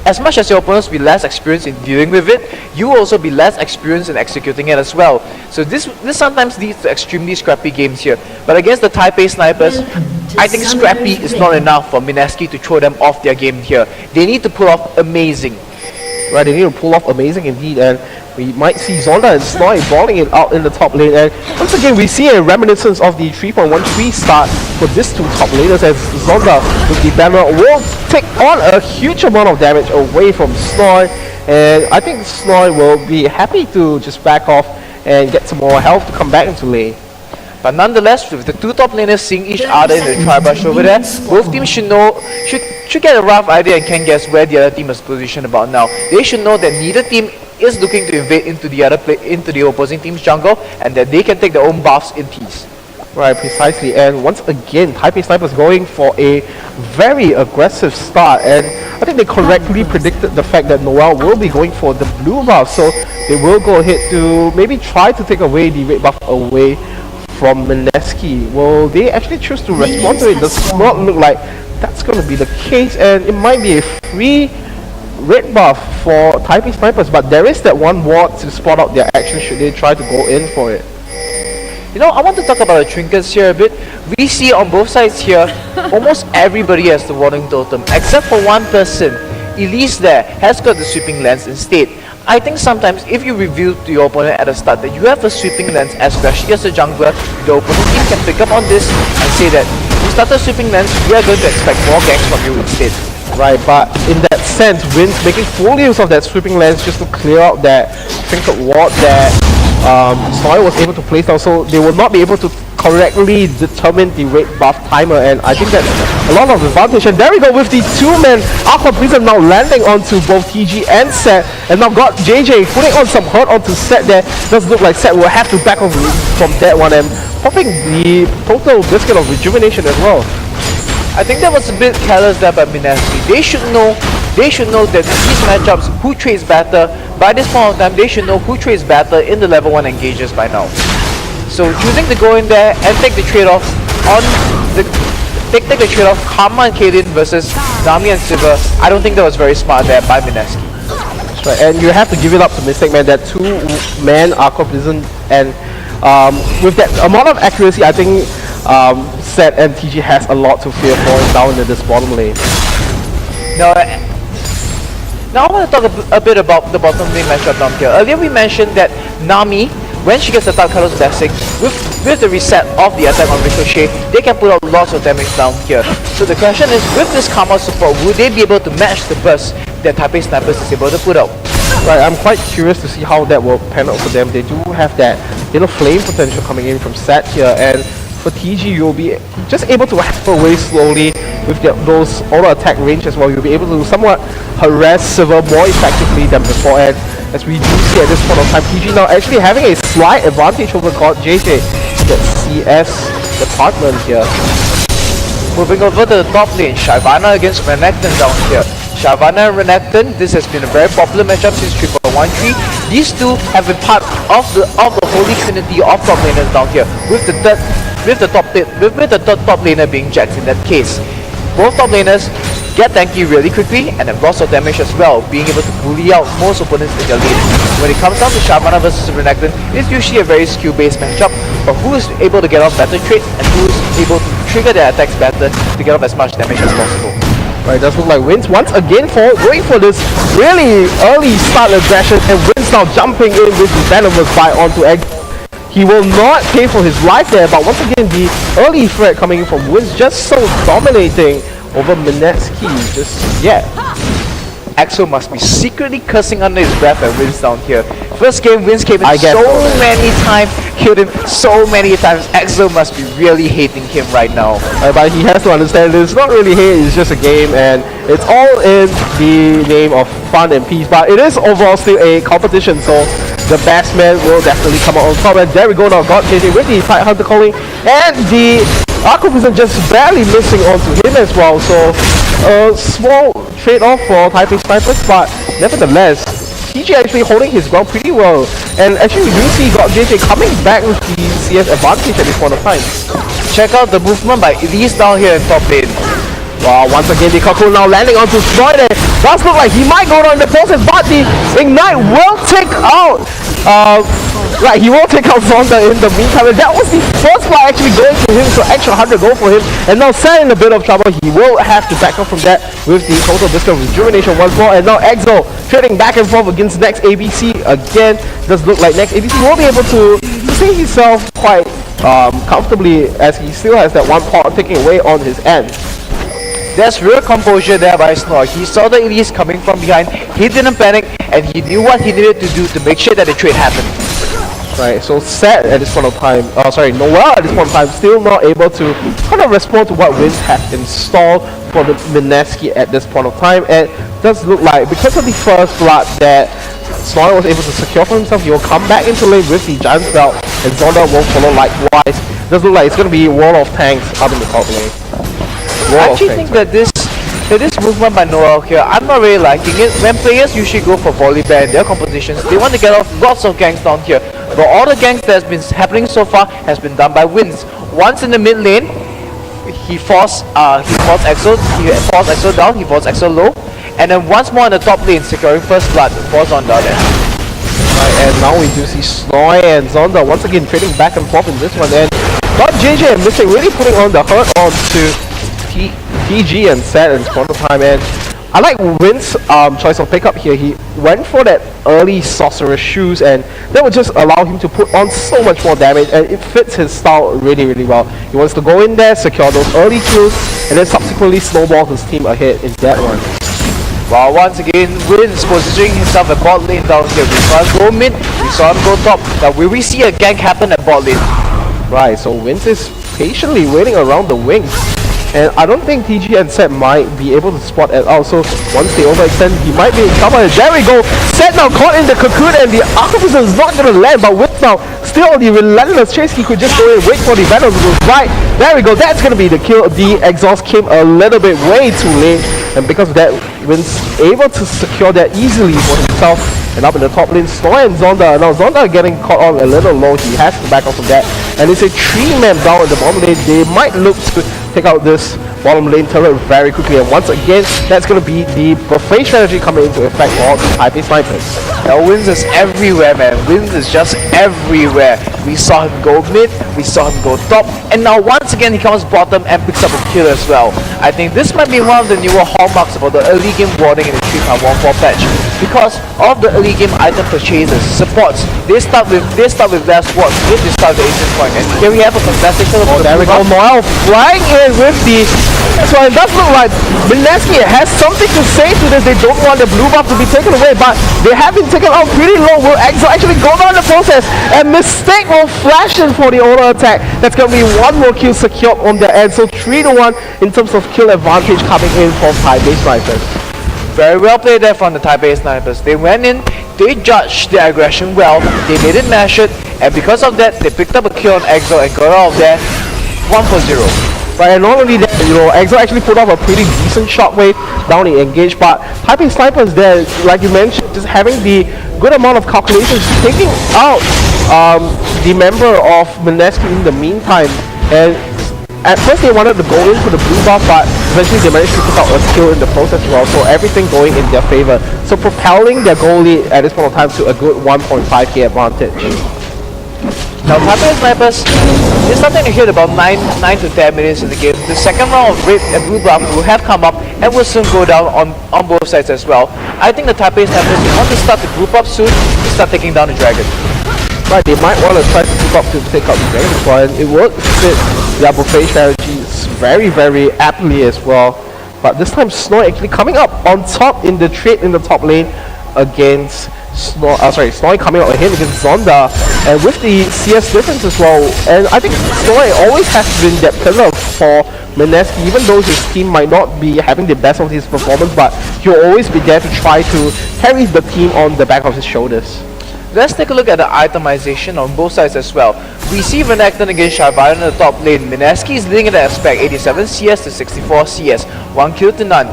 as much as your opponents will be less experienced in dealing with it, you will also be less experienced in executing it as well. So this sometimes leads to extremely scrappy games here. But against the Taipei snipers, I think scrappy is not enough for Mineski to throw them off their game here. They need to pull off amazing. Right, they need to pull off amazing indeed, and we might see Zonda and Snoy balling it out in the top lane. And once again, we see a reminiscence of the 3.13 start for these two top laners, as Zonda with the banner will take on a huge amount of damage away from Snoy. And I think Snoy will be happy to just back off and get some more health to come back into lane. But nonetheless, with the two top laners seeing each other in the tri-brush over there, both teams should get a rough idea and can guess where the other team is positioned about now. They should know that neither team is looking to invade into the opposing team's jungle, and that they can take their own buffs in peace. Right, precisely. And once again, Taipei Snipers going for a very aggressive start, and I think they correctly predicted the fact that Noel will be going for the blue buff, so they will go ahead to maybe try to take away the red buff away from Mineski. Will they actually choose to respond to it? Does not look like that's going to be the case, and it might be a free red buff for Taipei Snipers, but there is that one ward to spot out their action should they try to go in for it. You know, I want to talk about the trinkets here a bit. We see on both sides here, almost everybody has the warding totem, except for one person. Elise there has got the sweeping lens instead. I think sometimes if you reveal to your opponent at the start that you have a sweeping lens, especially as a jungler, the opponent team can pick up on this and say that you started sweeping lens, we are going to expect more ganks from you instead. Right, but in that sense, Win's making full use of that sweeping lens just to clear out that trinket ward that Snoy was able to place down, so they will not be able to correctly determine the red buff timer, and I think that's a lot of advantage. And there we go with the two-man Aqua Prism now landing onto both TG and Set, and now got JJ putting on some hurt onto Set there. Does look like Set will have to back off from that one and popping the total biscuit of rejuvenation as well. I think that was a bit careless there by Mineski. They should know that these matchups, who trades better, by this point of time, they should know who trades better in the level 1 engages by now. So choosing to go in there and take the trade-off on the take the trade-off Karma and Kaden versus Nami and Silver, I don't think that was very smart there by Mineski. That's right, and you have to give it up to Mistake Man, that two-man Aqua Prison, and with that amount of accuracy, I think Set and TG has a lot to fear for down in this bottom lane. Now I want to talk a bit about the bottom lane matchup down here. Earlier we mentioned that Nami, when she gets the Dark Colors Blessing, with the reset of the attack on Ricochet, they can put out lots of damage down here. So the question is, with this Karma support, will they be able to match the burst that Taipei Snipers is able to put out? Right, I'm quite curious to see how that will pan out for them. They do have that little flame potential coming in from Sat here, and for TG, you'll be just able to hack away slowly with those auto attack range as well. You'll be able to somewhat harass Silver more effectively than before, and as we do see at this point of time, TG now actually having a slight advantage over God JJ, that CS department here. Moving over to the top lane, Shyvana against Renekton down here. Shyvana and Renekton, this has been a very popular matchup since 3.13. These two have been part of the holy trinity of top laners down here, with the third top laner being Jax in that case. Both top laners get tanky really quickly and have lots of damage as well, being able to bully out most opponents in their lane. When it comes down to Shyvana versus Renekton, it's usually a very skill-based matchup, but who is able to get off better trades and who is able to trigger their attacks better to get off as much damage as possible. Right, it does look like Wins once again going for this really early start aggression, and Wins now jumping in with the Venomous Bite onto Egg. He will not pay for his life there, but once again the early threat coming in from Wins just so dominating over Mineski. Axel must be secretly cursing under his breath at Wins down here. First game, Wins came in so many times, killed him so many times. Axel must be really hating him right now. But he has to understand it's not really hate, it's just a game, and it's all in the name of fun and peace. But it is overall still a competition, so the best man will definitely come out on top. And there we go now, God JJ with the Tight Hunter calling, and the Aqua Prison just barely missing onto him as well. So a small trade-off for Taipei Snipers, but nevertheless, TG actually holding his ground pretty well. And actually we do see God JJ coming back with the CS advantage at this point of time. Check out the movement by Elise down here in top lane. Well, once again, the Cocoon now landing onto Snoy there. Does look like he might go down in the process, but the Ignite will take out, he will take out Zonda in the meantime. And that was the first fly actually going to him, so extra 100 go for him. And now Sad in a bit of trouble. He will have to back up from that with the total discount rejuvenation once more. And now Exo trading back and forth against next ABC again. Does look like next ABC will be able to see himself quite comfortably, as he still has that one pot taking away on his end. There's real composure there by Snoy. He saw the Elise coming from behind, he didn't panic, and he knew what he needed to do to make sure that the trade happened. Right, so Sad at this point of time, Noel at this point of time, still not able to kind of respond to what Wins have installed for the Mineski at this point of time. And it does look like, because of the first blood that Snoy was able to secure for himself, he will come back into lane with the Giant Belt, and Zonda will follow likewise. It does look like it's going to be Wall of Tanks up in the top lane. I actually think that this movement by Noel here, I'm not really liking it. When players usually go for volley bear in their competitions, they want to get off lots of ganks down here. But all the ganks that has been happening so far has been done by Wins. Once in the mid lane, he forced Exo down, he forced Exo low, and then once more in the top lane, securing first blood, force on down there. Right, and now we do see Snoy and Zonda once again trading back and forth in this one. And got JJ and Mystic really putting on the hurt onto TG and Sad in this point of time. And I like Win's choice of pickup here. He went for that early Sorcerer shoes, and that would just allow him to put on so much more damage, and it fits his style really, really well. He wants to go in there, secure those early kills, and then subsequently snowball his team ahead in that one. Well, once again, Wins positioning himself at bot lane down here. We saw him go mid, we saw him go top. Now will we see a gank happen at bot lane? Right, so Wins is patiently waiting around the wings. And I don't think TG and Set might be able to spot at all. So once they overextend, he might be in trouble. And there we go. Set now caught in the cocoon, and the Artificer is not going to land. But with now still on the relentless chase, he could just go in and wait for the Venom to go right. There we go. That's going to be the kill. The exhaust came a little bit way too late. And because of that, Wins able to secure that easily for himself. And up in the top lane, Snoy and Zonda. Now Zonda getting caught on a little low. He has to back off from that. And it's a 3-man down in the bottom lane. They might look to take out this bottom lane turret very quickly. And once again, that's going to be the buffet strategy coming into effect for all the Taipei snipers. Now Wins is everywhere, man. Wins is just everywhere. We saw him go mid, we saw him go top, and now once again he comes bottom and picks up a kill as well. I think this might be one of the newer hallmarks about the early game warning in the 3.14 patch. Because of the early game item purchases, supports, they start with their swords, they start the ancient point. And here we have a fantastic kill. Oh, there we go. Noel flying in with the... So it does look like Mineski has something to say to this. They don't want the blue buff to be taken away, but they have been taken out pretty low. Will Exo actually go down the process? And Mistake will flash in for the auto attack. That's going to be one more kill secured on their end. So 3-1 in terms of kill advantage coming in from Taipei snipers. Very well played there from the Taipei snipers. They went in, they judged their aggression well, they made it measured, and because of that, they picked up a kill on Exo and got out of there 1-0. Right, and not only that, Exo actually put off a pretty decent shockwave down the engage, but Taipei snipers there, like you mentioned, just having the good amount of calculations, taking out the member of Mineski in the meantime. And at first they wanted to go in for the blue buff, but eventually they managed to pick out a kill in the process as well, so everything going in their favor. So propelling their goal lead at this point of time to a good 1.5k advantage. Now Taipei snipers, they're starting to hit about 9 to 10 minutes in the game. The second round of red and blue buff will have come up and will soon go down on both sides as well. I think the Taipei snipers, they want to start the group up soon to start taking down the dragon. Right, they might want to try to keep up to take out the dragon as well, and it worked fit their buffet strategies very, very aptly as well. But this time Snoy actually coming up on top in the trade in the top lane against Snoy coming out ahead against Zonda, and with the CS difference as well. And I think Snoy always has been that pillar for Mineski, even though his team might not be having the best of his performance, but he'll always be there to try to carry the team on the back of his shoulders. Let's take a look at the itemization on both sides as well. We see Renekton against Shyvana in the top lane. Mineski is leading in the aspect, 87 CS to 64 CS, 1 kill to none.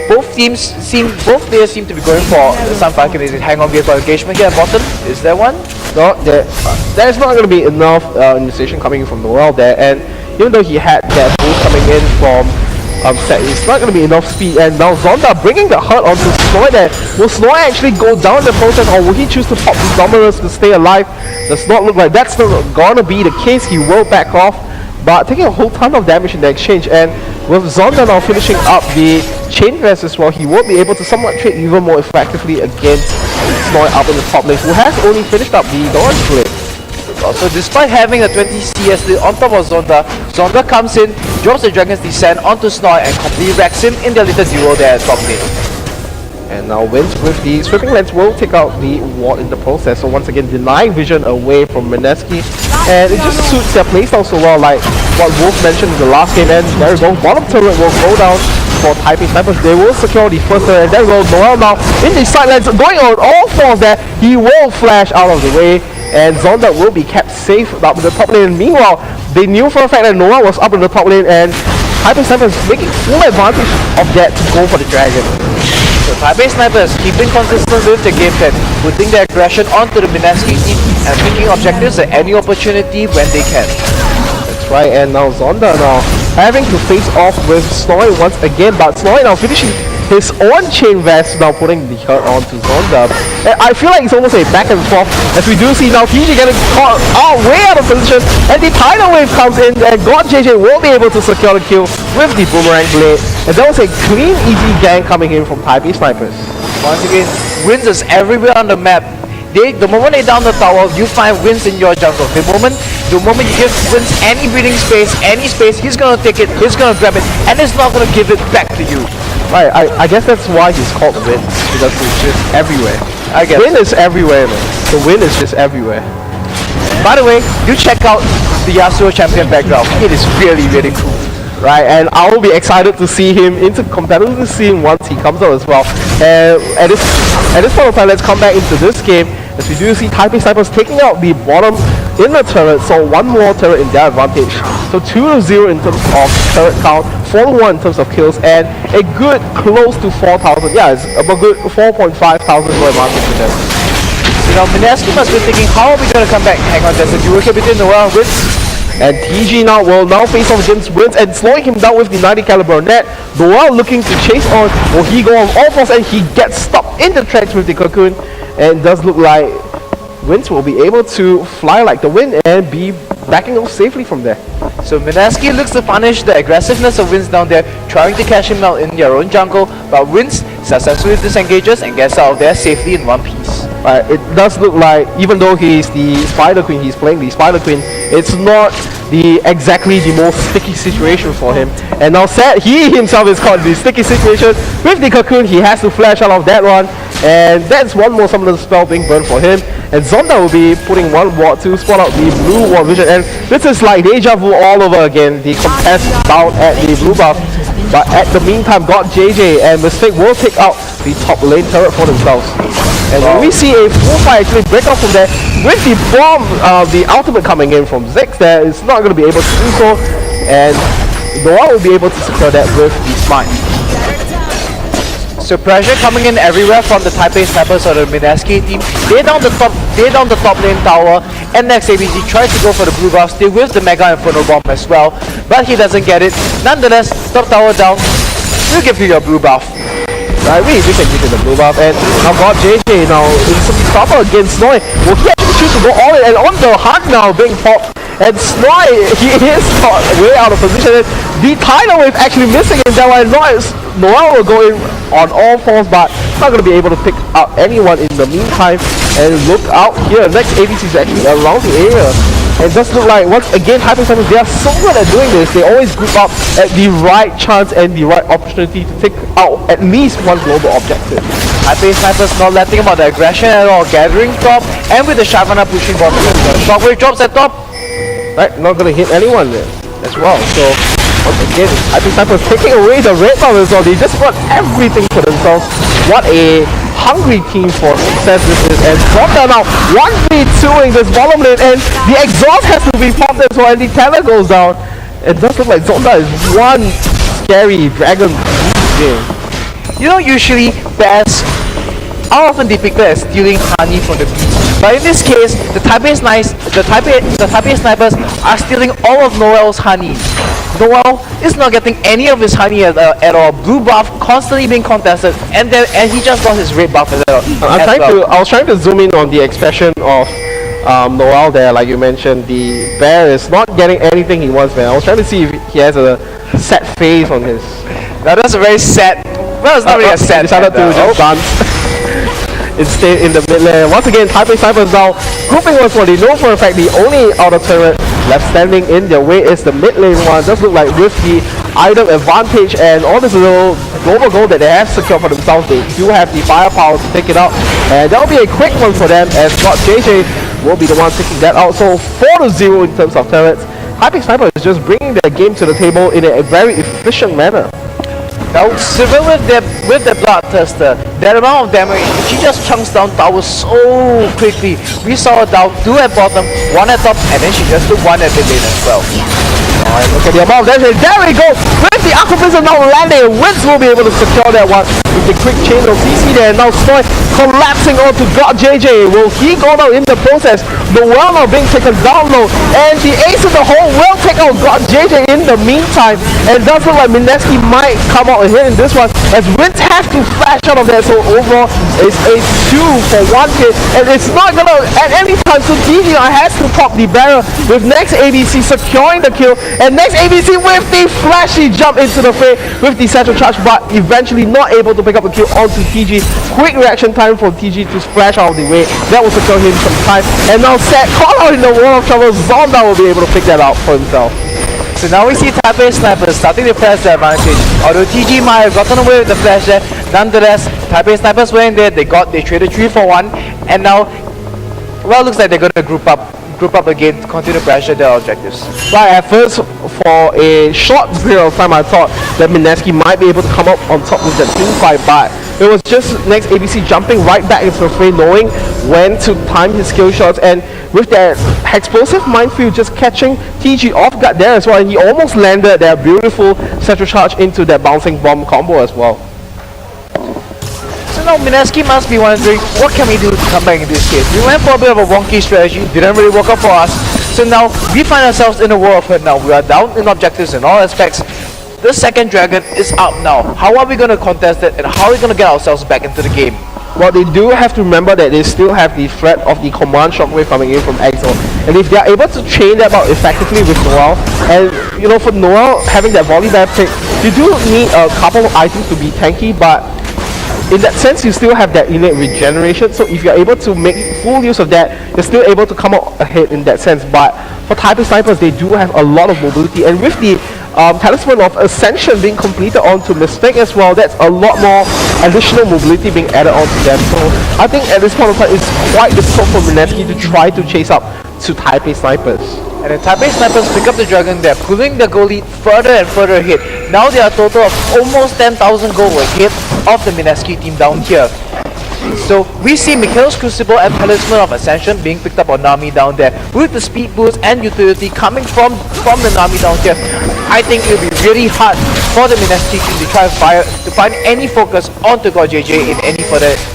Both players seem to be going for some fun. Is it hang on vehicle engagement here at bottom? Is there one? No, there's not going to be enough initiation coming in from Noel there, and even though he had that boost coming in from set. It's not going to be enough speed, and now Zonda bringing the hurt onto Snoy there. Will Snoy actually go down in the process, or will he choose to pop the Dominus to stay alive? Does not look like that's not going to be the case. He will back off, but taking a whole ton of damage in the exchange, and with Zonda now finishing up the chain vest as well, he will be able to somewhat trade even more effectively against Snoy up in the top lane, who has only finished up the Doran split. So despite having a 20 CS lead on top of Zonda, Zonda comes in, drops the Dragon's Descent onto Snoy and completely wrecks him in their little duo there at top lane. And now Wins with the sweeping lens will take out the ward in the process, so once again denying vision away from Mineski, and it just suits their playstyle so well, like what Wolf mentioned in the last game. And there we go, bottom turret will go down for Taipei Snipers. They will secure the first turret, and there we go, Noel now in the sidelines, going on all fours there. He will flash out of the way, and Zonda will be kept safe up in the top lane. Meanwhile, they knew for a fact that Noel was up in the top lane, and Taipei Snipers making full advantage of that to go for the dragon. So Taipei Snipers keeping consistent with the game plan, putting their aggression onto the Mineski team and picking objectives at any opportunity when they can. That's right, and now Zonda now having to face off with Snoy once again, but Snoy now finishing his own chain vest, now putting the hurt onto Zonda. And I feel like it's almost a back and forth, as we do see now TJ getting caught out way out of position, and the tidal wave comes in, and God JJ will be able to secure the kill with the boomerang blade. And that was a clean, easy gang coming in from Taipei Snipers. Once again, Wins is everywhere on the map. The moment they down the tower, you find Wins in your jungle. The moment you give Wins any breathing space, any space, he's gonna take it, he's gonna grab it, and he's not gonna give it back to you. Right, I guess that's why he's called Win, because he's just everywhere. I guess. Win is everywhere, man. The win is just everywhere. By the way, do check out the Yasuo champion background. It is really, really cool. Right, and I will be excited to see him into competitive scene once he comes out as well. And at this point of time, let's come back into this game, as we do see Taipei Snipers taking out the bottom in the turret, so one more turret in their advantage. So 2-0 in terms of turret count, 4-1 in terms of kills, and a good close to 4,000. Yeah, it's about good 4,500 for advantage to them. So now Mineski must be thinking, how are we going to come back? Hang on, there's a duel here between Noel and Wins. And TG now will face off against Wins and slowing him down with the 90 caliber net. Noel looking to chase on, will he go on all fours, and he gets stopped in the tracks with the cocoon. And it does look like Wins will be able to fly like the wind and be backing off safely from there. So Mineski looks to punish the aggressiveness of Wins down there, trying to catch him out in their own jungle, but Wins successfully disengages and gets out of there safely in one piece. It does look like, even though he's the Spider Queen, he's playing the Spider Queen, it's not exactly the most sticky situation for him. And now he himself is caught in the sticky situation with the cocoon. He has to flash out of that one, and that's one more summon spell being burned for him. And Zonda will be putting one ward to spot out the blue ward vision, and this is like deja vu all over again, the contest down at the blue buff. But at the meantime, God JJ and Mistake will take out the top lane turret for themselves. And when we see a full fight actually break off from there, with the bomb, the ultimate coming in from Zix there, is not going to be able to do so, and Noah will be able to secure that with the smite. So pressure coming in everywhere from the Taipei Snipers or the Mineski team. They're down the top lane tower, and next ABZ tries to go for the blue buff, still with the Mega Inferno Bomb as well, but he doesn't get it. Nonetheless, top tower down, we'll give you your blue buff. Right, we can give it the blue buff, and now God JJ now in some trouble against Snoy. Will he actually choose to go all in, and on the hunt now being popped, and Snoy, he is caught way out of position. The tidal wave actually missing in that one. Noel will go in on all fours, but not going to be able to pick out anyone in the meantime. And look out here, next ADC is actually around the area. And it does look like, once again, Taipei Snipers, they are so good at doing this. They always group up at the right chance and the right opportunity to take out at least one global objective. Taipei Snipers not letting about the aggression at all, gathering top, and with the Shyvana pushing bottom. The shockwave drops at top. Right, not going to hit anyone there as well. So once again, Taipei Snipers taking away the red buff as well. They just want everything for themselves. What a hungry team for success this is. And Zonda now 1v2ing this bottom lane, and the exhaust has to be popped as well, and the teller goes down. It does look like Zonda is one scary dragon game. You know, usually bears are often depicted as stealing honey from the bees, but in this case, the Taipei Snipers are stealing all of Noel's honey. Noel is not getting any of his honey at all. Blue buff constantly being contested, and he just lost his red buff as well. I was trying to zoom in on the expression of Noel there, like you mentioned. The bear is not getting anything he wants, man. I was trying to see if he has a sad face on his. Now that's a very sad. Well, it's not really a sad. Decided to just dance instead in the mid lane. Once again, Taipei Snipers now grouping once more. They know for a fact the only outer turret left standing in their way is the mid lane one. Does look like with the item advantage and all this little global gold that they have secured for themselves, they do have the firepower to take it out, and that'll be a quick one for them as JJ will be the one taking that out. So 4-0 in terms of turrets. Taipei Sniper is just bringing their game to the table in a very efficient manner. Now, Civil with the blood tester, that amount of damage, she just chunks down towers so quickly. We saw her down 2 at bottom, 1 at top, and then she just took 1 at mid lane as well. Alright, look at the amount of damage. There we go! With the Aqua Prism now landing, Wins will be able to secure that one with the quick chain of CC there. Now Snoy collapsing onto God JJ. Will he go down in the process? Noel now being taken down low, and the ace of the hole will take out God JJ in the meantime. And it does look like Mineski might come out ahead in this one, as Wins have to flash out of there. So overall, it's a 2 for 1 hit, and it's not gonna at any time. So DGI has to pop the barrel with next ABC securing the kill, and next ABC with the flashy jump into the fray with the central charge, but eventually not able to pick up the kill onto TG. Quick reaction time for TG to splash out of the way. That will secure him some time, and now set call out in the world of trouble. Zonda will be able to pick that out for himself. So now we see Taipei Snipers starting to press their advantage. Although TG might have gotten away with the flash there, nonetheless, Taipei Snipers were in there. They traded 3 for 1, and now, well, looks like they're going to group up again to continue to pressure their objectives. Right, at first, for a short period of time, I thought that Mineski might be able to come up on top with the team fight, but it was just next ABC jumping right back into the fray, knowing when to time his skill shots, and with that explosive minefield just catching TG off guard there as well, and he almost landed that beautiful central charge into that bouncing bomb combo as well. So now Mineski must be wondering, what can we do to come back in this case? We went for a bit of a wonky strategy, didn't really work out for us. So now we find ourselves in a world of hurt now. We are down in objectives in all aspects. The second dragon is up now. How are we going to contest it, and how are we going to get ourselves back into the game? Well, they do have to remember that they still have the threat of the command shockwave coming in from Exo, and if they are able to chain that out effectively with Noel, and you know, for Noel having that volley dive pick, you do need a couple of items to be tanky, but in that sense you still have that innate regeneration, so if you're able to make full use of that, you're still able to come out ahead in that sense. But for Taipei Snipers, they do have a lot of mobility, and with the Talisman of Ascension being completed onto Mistake as well, that's a lot more additional mobility being added onto them. So I think at this point of time it's quite difficult for Mineski to try to chase up to Taipei Snipers. And the Taipei Snipers pick up the dragon, they're pulling the goal lead further and further ahead. Now they are a total of almost 10,000 gold ahead of the Mineski team down here. So we see Mikhail's Crucible and Talisman of Ascension being picked up on Nami down there, with the speed boost and utility coming from the Nami down here. I think it will be really hard for the Mineski team to try to find any focus onto God JJ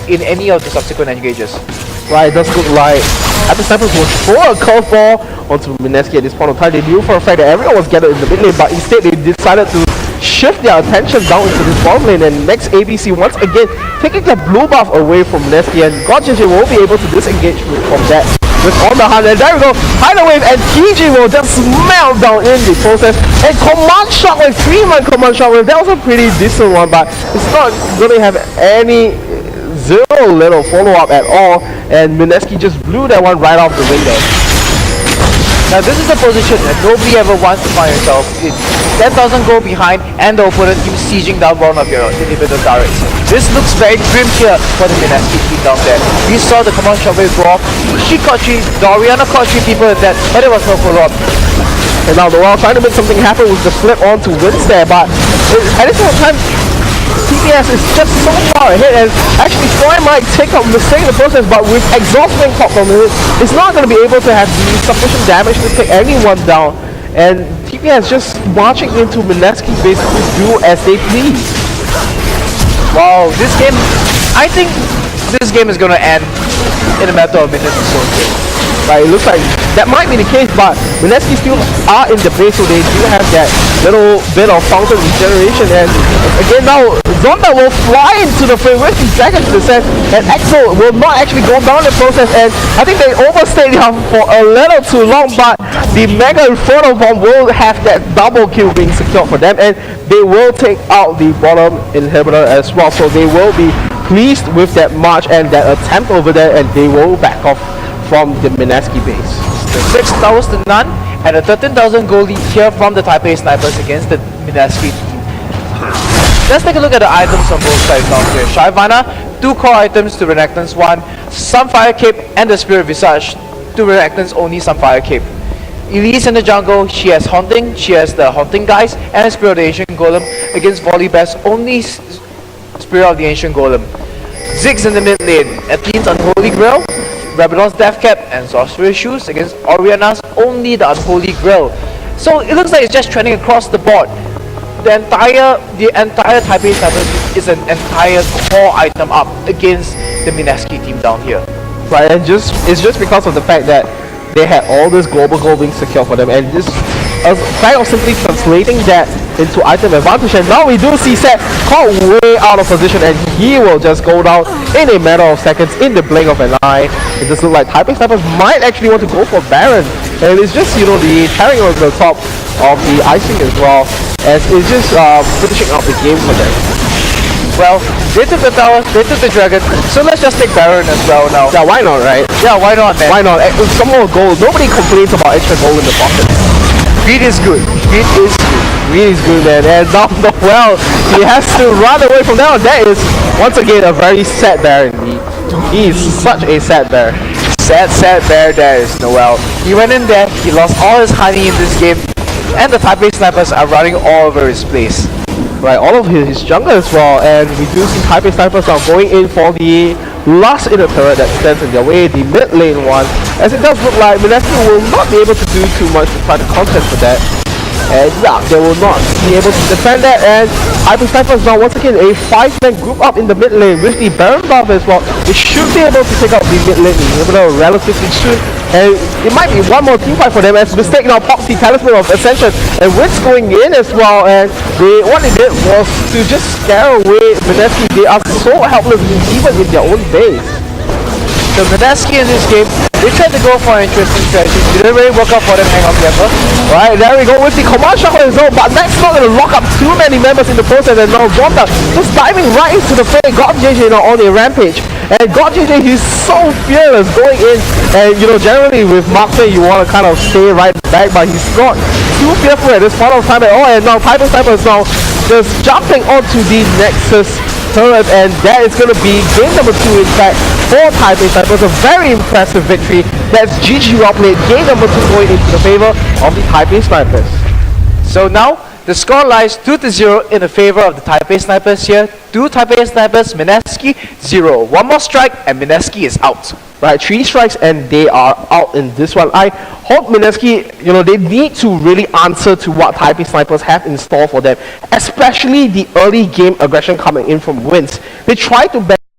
in any of the subsequent engages. Right, it does look like Taipei Snipers will throw a curveball onto Mineski at this point of time. They knew for a fact that everyone was gathered in the mid lane, but instead they decided to shift their attention down into this bottom lane, and next ABC once again taking the blue buff away from Mineski, and God JJ will be able to disengage from that with on the hand. And there we go, Tidal Wave, and TG will just melt down in the process. And Command Shockwave, 3-man Command Shockwave, that was a pretty decent one, but it's not going to have any zero little follow-up at all, and Mineski just blew that one right off the window. Now this is a position that nobody ever wants to find yourself in. 10,000 gold behind, and the opponent team sieging down one of your individual turrets. This looks very grim here for the Mineski team down there. We saw the command shockwave go off. She caught 3, Doriana caught 3 people with that, but it was no follow-up. And now Noel trying to make something happen with the flip onto Wins there, but at this point in time, TPS is just so far ahead, and actually Snoy might take up Mistake in the process, but with exhaust being popped on it, it's not going to be able to have the sufficient damage to take anyone down, and TPS just marching into Mineski basically do as they please. Wow, this game, I think this game is gonna end in a matter of minutes or so. Right, it looks like that might be the case, but Mineski still are in the base, so they do have that little bit of fountain regeneration. And again now, Zonda will fly into the frame with the Dragon Descent, and Axel will not actually go down the process. And I think they overstayed for a little too long, but the Mega Inferno Bomb will have that double kill being secured for them, and they will take out the bottom inhibitor as well. So they will be pleased with that march and that attempt over there, and they will back off from the Mineski base. The 6 towers to none and a 13,000 gold lead here from the Taipei Snipers against the Mineski team. Let's take a look at the items on both sides down here. Shyvana, 2 core items to Renekton's 1, Sunfire Cape and the Spirit Visage to Renekton's only Sunfire Cape. Elise in the jungle, she has Haunting, she has the Haunting Guys and a Spirit of the Ancient Golem against Volibear's only Spirit of the Ancient Golem. Ziggs in the mid lane, Atlene's Unholy Grail, Rabadon's Death Cap and Sorcerer's Shoes against Oriana's only the Unholy Grail. So it looks like it's just trending across the board. The entire Taipei Snipers is an entire core item up against the Mineski team down here. Right, and it's just because of the fact that they had all this global gold being secured for them, and this a fact of simply translating that into item advantage. And now we do see Seth caught way out of position, and he will just go down in a matter of seconds in the blink of an eye. It does look like Taipei Snipers might actually want to go for Baron, and it's just, you know, the carrying on the top of the icing as well, as it's just finishing out the game for them. Well, they took the tower, they took the dragon, so let's just take Baron as well now. Yeah, why not, right? Yeah, why not, man? Why not? With some more gold, nobody complains about extra gold in the pocket. Greed is good. Greed is good. Greed is good, man. And now, well, he has to run away from that. That is, once again, a very sad bear indeed. He is such a sad bear. Sad bear there is Noel. He went in there, he lost all his honey in this game, and the Taipei Snipers are running all over his place. Right, all of his jungle as well, and we do see Taipei Snipers are going in for the last inner turret that stands in their way, the mid lane one, as it does look like Mineski will not be able to do too much to try to contest for that. And yeah, they will not be able to defend that, and Taipei Snipers now once again a 5-man group up in the mid lane with the Baron buff as well. They should be able to take out the mid lane inhibitor relatively soon, and it might be one more team fight for them as Mistake now pops the Talisman of Ascension, and Wit's going in as well, and what they did was to just scare away Mineski. They are so helpless even in their own base. So Mineski in this game, they tried to go for an interesting strategy. It didn't really work out for them, hang on together. Right, there we go with the command shuffle as well, but that's not going to lock up too many members in the process, and now Zonda just diving right into the fray. God JJ now on a rampage, and God JJ, he's so fearless going in, and you know, generally with Marksman you want to kind of stay right back, but he's not too fearful at this point of time at all. And now Taipei Snipers now just jumping onto the Nexus turret, and that is going to be game number 2 in fact for Taipei Snipers. A very impressive victory. That's GG well played. Game number 2 going into the favor of the Taipei Snipers. So now the score lies 2-0 in the favor of the Taipei Snipers here. 2 Taipei Snipers, Mineski 0. One more strike and Mineski is out. Right, 3 strikes and they are out in this one. I hope Mineski, you know, they need to really answer to what Taipei Snipers have in store for them, especially the early game aggression coming in from wins. They try to